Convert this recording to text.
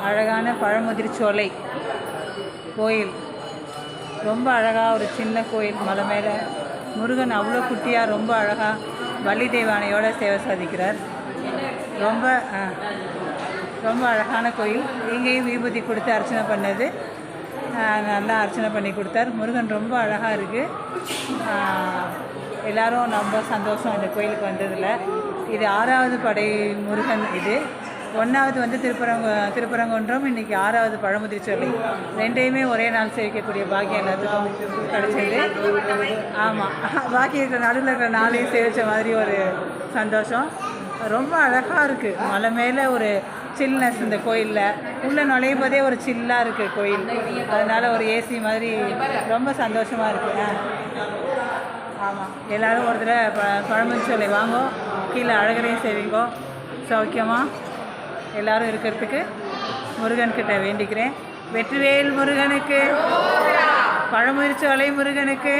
அழகான பழமுதிர்ச்சோலை கோயில். ரொம்ப அழகாக ஒரு சின்ன கோயில் மலை மேலே. முருகன் அவ்வளோ குட்டியாக ரொம்ப அழகாக வள்ளி தெய்வானையோட சேவை சாதிக்கிறார். ரொம்ப ரொம்ப அழகான கோயில். இங்கேயும் விபூதி கொடுத்து அர்ச்சனை பண்ணது நல்லா அர்ச்சனை பண்ணி கொடுத்தார். முருகன் ரொம்ப அழகாக இருக்குது. எல்லோரும் ரொம்ப சந்தோஷம் இந்த கோயிலுக்கு வந்ததில். இது 6வது படை முருகன். இது 1வது வந்து திருப்பரங்குன்றம், இன்றைக்கி 6வது பழமுதிர்ச்சோலை. 2யுமே ஒரே நாள் சேவிக்கக்கூடிய பாக்கியம் எல்லாத்துக்கும் கிடச்சிது. ஆமாம், பாக்கி இருக்கிற நடுவில் இருக்கிற நாளையும் சேவித்த மாதிரி ஒரு சந்தோஷம். ரொம்ப அழகாக இருக்குது. மலை மேலே ஒரு சில்னஸ் இந்த கோயிலில். உள்ளே நுழையும் போதே ஒரு சில்லாக இருக்குது கோயில். அதனால் ஒரு ஏசி மாதிரி ரொம்ப சந்தோஷமாக இருக்குது. ஆமாம், எல்லோரும் ஒரு தடவை பழமுதிர்ச்சோலை வாங்கோ, கீழே அழகரையும் சேவிங்கோ. சௌக்கியமாக எல்லோரும் இருக்கிறதுக்கு முருகன்கிட்ட வேண்டிக்கிறேன். வெற்றிவேல் முருகனுக்கு, பழமுதிர்ச்சோலை முருகனுக்கு.